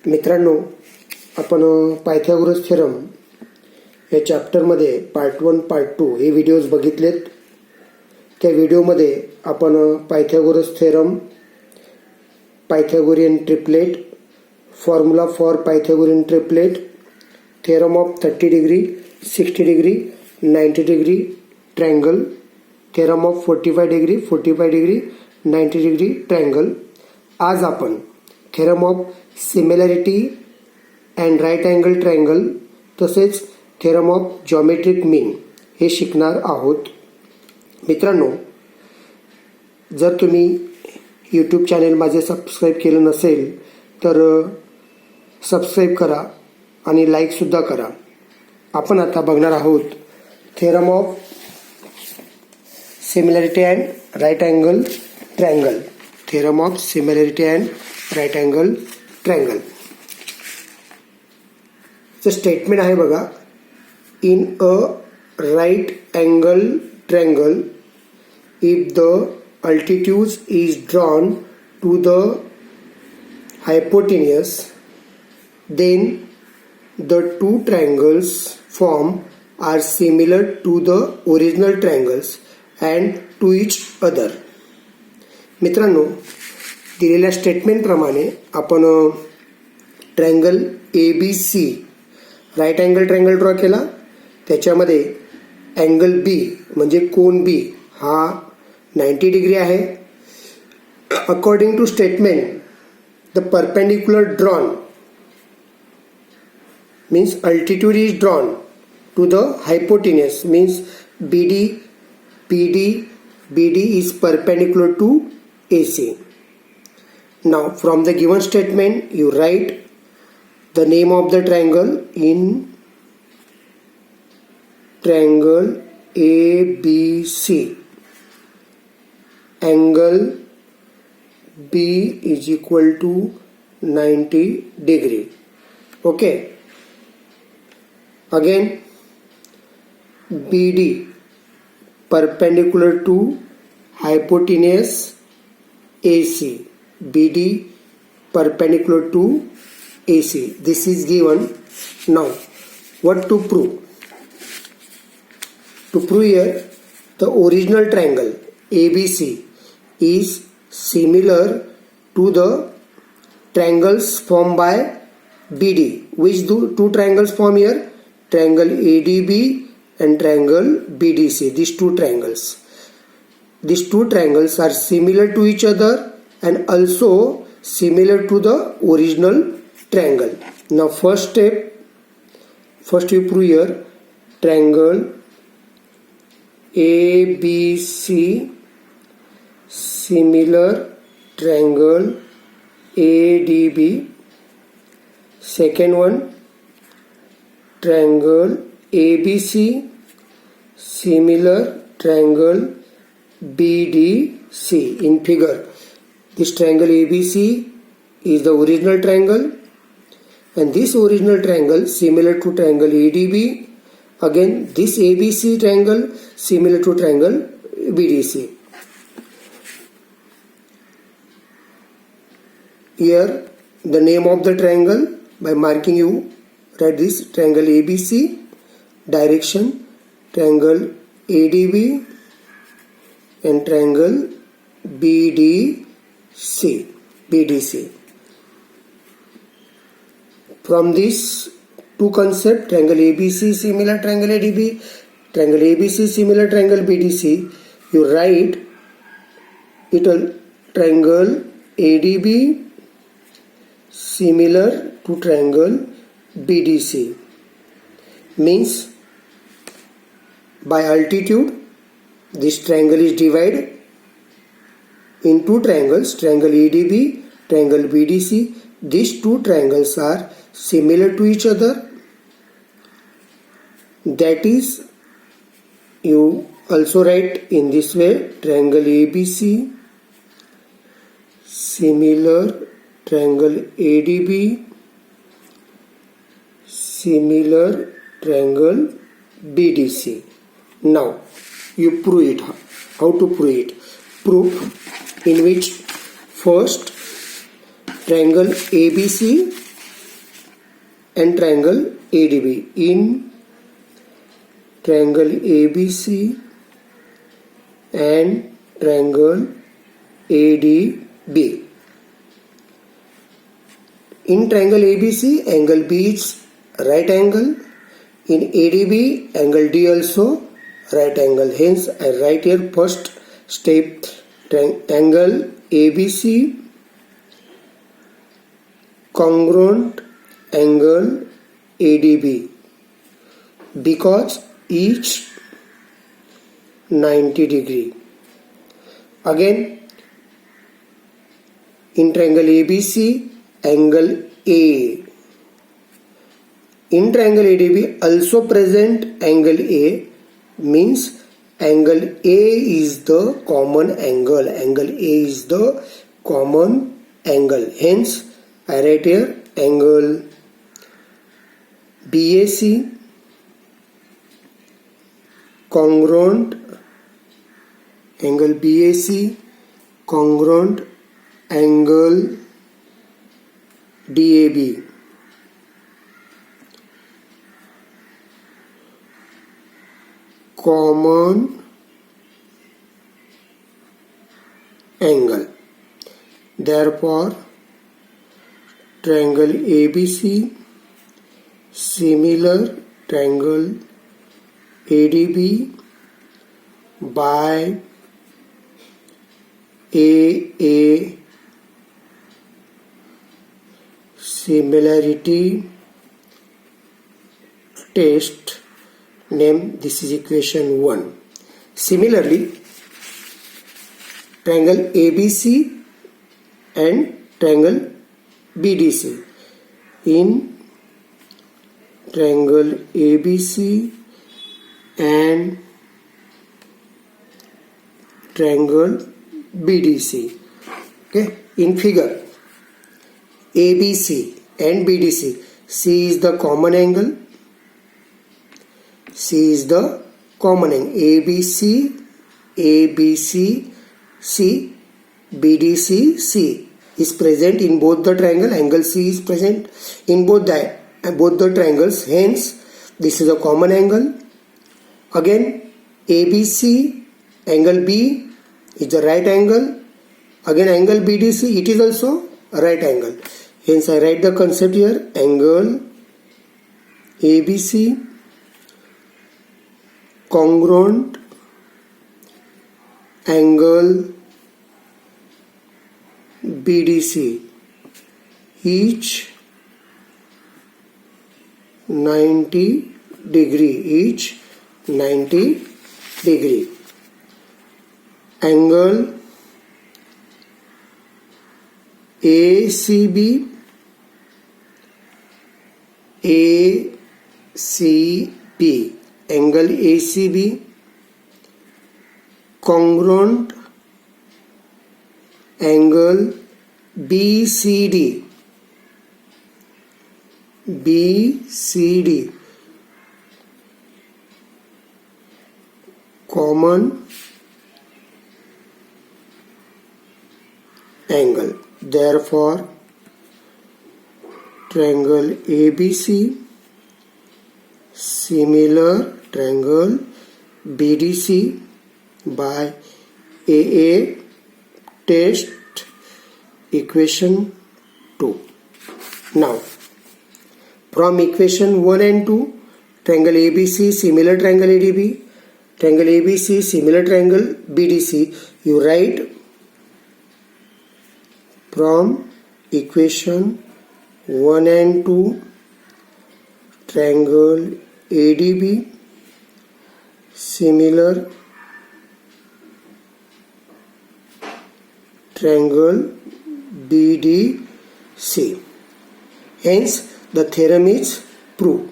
मित्रांनो, आपण Pythagoras theorem या चॅप्टरमध्ये पार्ट 1 पार्ट 2 हे व्हिडिओज बघितलेत. त्या व्हिडिओमध्ये आपण Pythagoras theorem, Pythagorean triplet, formula for Pythagorean triplet, theorem of 30 degree, 60 degree, 90 degree triangle, theorem of 45 degree, 45 degree, 90 degree triangle. आज आपण theorem of similarity and right angle triangle तसेच थेरम ऑफ जॉमेट्रिक मीन हे शिकणार आहोत. मित्रांनो, जर तुम्ही यूट्यूब चॅनल माझे सबस्क्राईब केलं नसेल तर सबस्क्राईब करा आणि लाईकसुद्धा करा. आपण आता बघणार आहोत theorem of similarity and right angle triangle. Theorem of similarity and right angle triangle चं स्टेटमेंट आहे बघा. In a right angle triangle, if the altitude is drawn to the hypotenuse, then the two triangles formed are similar to the original triangles and to each other. मित्रांनो, दिलेल्या statement प्रमाणे आपण triangle ABC right angle triangle draw केला. त्याच्यामध्ये angle B म्हणजे कोन B हा 90 degree आहे. According to statement, the perpendicular drawn means altitude is drawn to the hypotenuse, means BD is perpendicular to AC. Now from the given statement you write the name of the triangle in triangle ABC. Angle B is equal to 90 degree. Okay. Again, BD perpendicular to hypotenuse AC. BD perpendicular to AC. This is given. Now, what to prove? To prove here, the original triangle ABC is similar to the triangles formed by BD. Which two triangles form here? Triangle ADB and triangle BDC. These two triangles are similar to each other and also similar to the original triangle. Now first we prove here triangle ABC similar triangle ADB. Second one, triangle ABC similar triangle BDC. In figure, this triangle ABC is the original triangle and this original triangle similar to triangle ADB. Again, this ABC triangle similar to triangle BDC. Here the name of the triangle, by marking you write this triangle ABC, direction triangle ADB and triangle BDC. From this two concept, triangle ABC similar triangle ADB, triangle ABC similar triangle BDC, you write it a triangle ADB similar to triangle BDC. Means by altitude this triangle is divided in two triangles, triangle ADB, triangle BDC. These two triangles are similar to each other. That is, you also write in this way, triangle ABC similar triangle ADB similar triangle BDC. Now you prove it. How to prove it? Proof in which first triangle ABC and triangle ADB. In triangle ABC and triangle ADB. In triangle ABC, angle B is right angle. In ADB, angle D also right angle. Hence, I write here first step angle ABC congruent angle ADB because each 90 degree. Again, in triangle ABC, angle A. In triangle ADB also present angle A, means angle A is the common angle. Angle A is the common angle. Hence, I write here angle BAC congruent angle BAC congruent angle DAB. Common angle. Therefore, triangle ABC similar triangle ADB by AA similarity test. Name this is equation 1. Similarly, triangle ABC and triangle BDC. In triangle ABC and triangle BDC. Okay, in figure ABC and BDC, C is the common angle. C is the common angle. ABC, ABC, C, BDC, C is present in both the triangle. Angle C is present in both the triangles. Hence, this is a common angle. Again, ABC, angle B is the right angle. Again, angle BDC, it is also a right angle. Hence, I write the concept here. Angle ABC congruent angle BDC, each 90 degree, each 90 degree. Angle ACB, ACB, angle ACB congruent angle BCD, BCD common angle. Therefore, triangle ABC similar triangle BDC by AA test equation 2. Now, from equation 1 and 2, triangle ABC similar triangle ADB, triangle ABC similar triangle BDC, you write from equation 1 and 2 triangle ADB similar triangle BDC. Hence, the theorem is proved.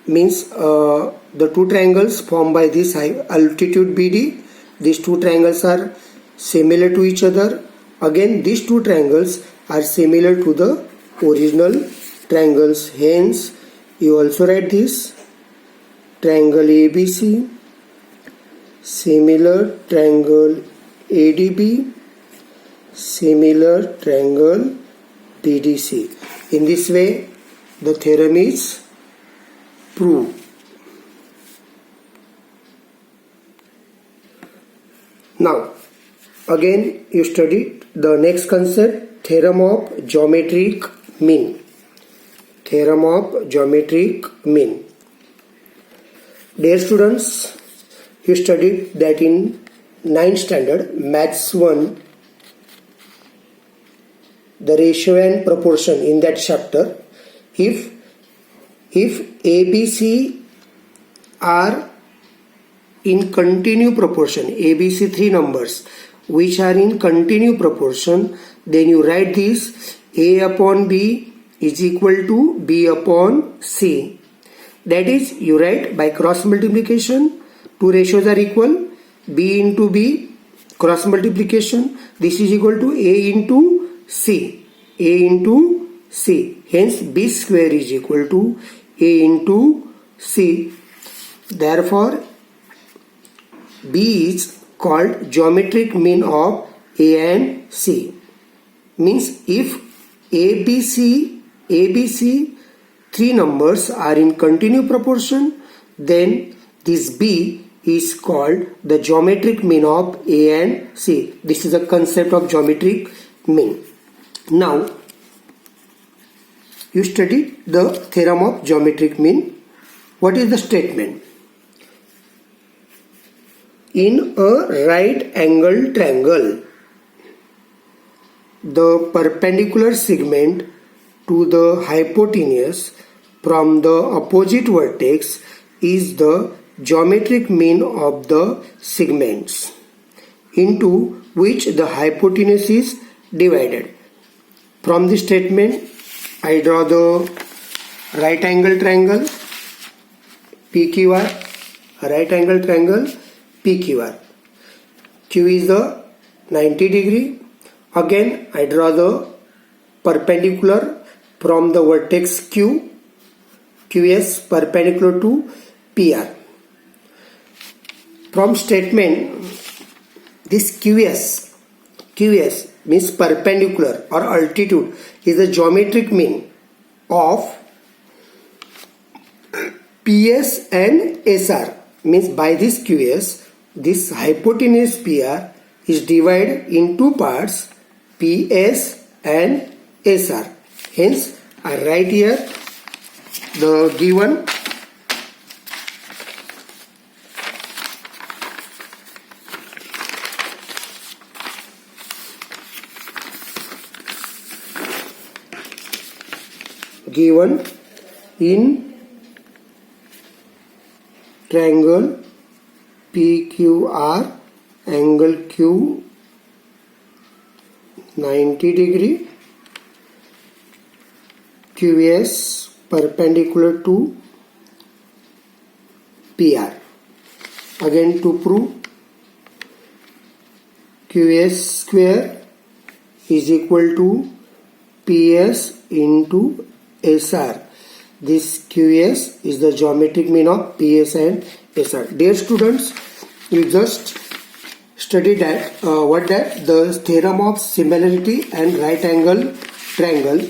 Means the two triangles formed by this high altitude BD, these two triangles are similar to each other. Again, these two triangles are similar to the original triangles. Hence, you also write this triangle ABC similar triangle ADB similar triangle BDC. In this way, The theorem is proved. Now, again you study the next concept, theorem of geometric mean. Theorem of geometric mean. Dear students, you studied that in 9th standard, Maths 1, the ratio and proportion in that chapter. If ABC are in continue proportion, ABC 3 numbers which are in continue proportion, then you write this A upon B is equal to B upon C. That is, you write by cross multiplication, two ratios are equal, B into B, cross multiplication, this is equal to A into C. A into C. Hence, B square is equal to A into C. Therefore, B is called geometric mean of A and C. Means if ABC three numbers are in continue proportion, then this B is called the geometric mean of A and C. This is the concept of geometric mean. Now, you study the theorem of geometric mean. What is the statement? In a right angle triangle, the perpendicular segment to the hypotenuse from the opposite vertex is the geometric mean of the segments into which the hypotenuse is divided. From this statement, I draw the right angle triangle PQR, right angle triangle PQR. Q is the 90 degree. Again, I draw the perpendicular from the vertex Q, QS perpendicular to PR. From statement, this QS means perpendicular or altitude is the geometric mean of PS and SR. Means by this QS, this hypotenuse PR is divided in two parts, PS and SR. Hence, I write here the given in triangle PQR, angle Q 90 degree, QS perpendicular to PR. Again, to prove, QS square is equal to PS into SR. This QS is the geometric mean of PS and SR. Dear students, you just studied that the theorem of similarity and right angle triangle.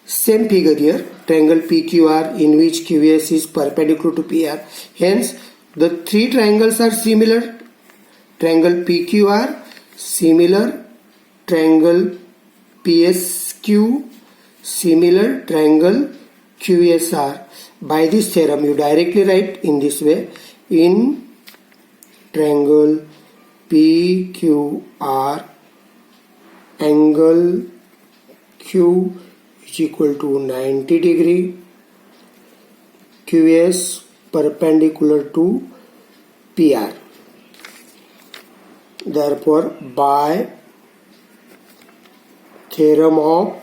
Same figure here, triangle PQR in which QS is perpendicular to PR. Hence, the three triangles are similar. Triangle PQR similar, triangle PSQ similar, triangle QSR. By this theorem, you directly write in this way: in triangle PQR, angle Q is equal to 90 degree, QS perpendicular to PR. Therefore, by theorem of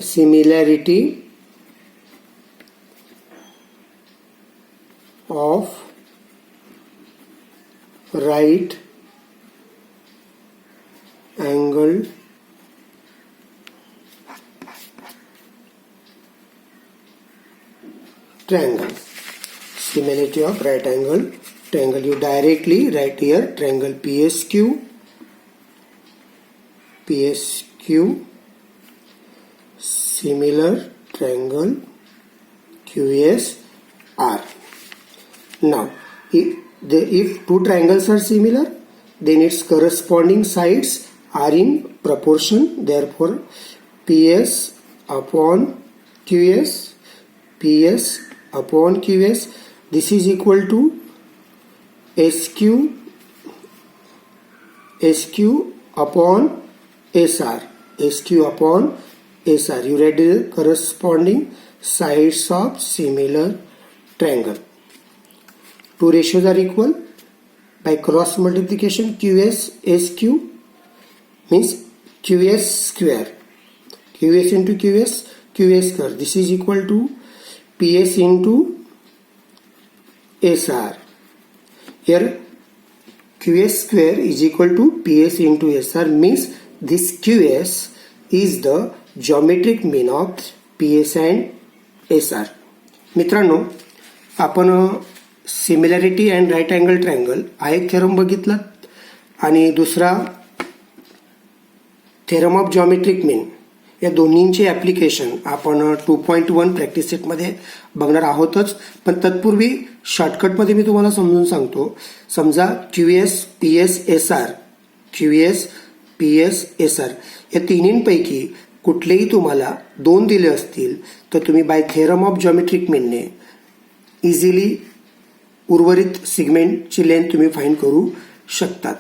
similarity of right angle triangle. Similarity of right angle triangle. You directly write here triangle PSQ similar triangle QSR. Now, if two triangles are similar, then its corresponding sides are in proportion. Therefore, PS upon QS, PS upon QS, this is equal to SQ upon SR. SQ upon SR. You write the corresponding sides of similar triangle. Two ratios are equal. By cross multiplication, QS SQ means QS square. QS into QS, QS square. This is equal to PS into SR. Here QS square is equal to PS into SR means this QS is the geometric mean of PS and SR. मित्रांनो, आपण similarity and right angle triangle हा एक theorem बघितला आणि दुसरा theorem of geometric mean, या दोन्हींचे application आपण 2.1 practice सेटमध्ये बघणार आहोतच. पण तत्पूर्वी शॉर्टकटमध्ये मी तुम्हाला समजून सांगतो. समजा QS PS SR, QS PS SR या तिन्हींपैकी कुठलेही तुम्हाला दोन दिले असतील तर तुम्ही बाय थेरम ऑफ जॉमेट्रिक मीनने इझिली उर्वरित सिगमेंटची लेंथ तुम्ही फाइंड करू शकतात.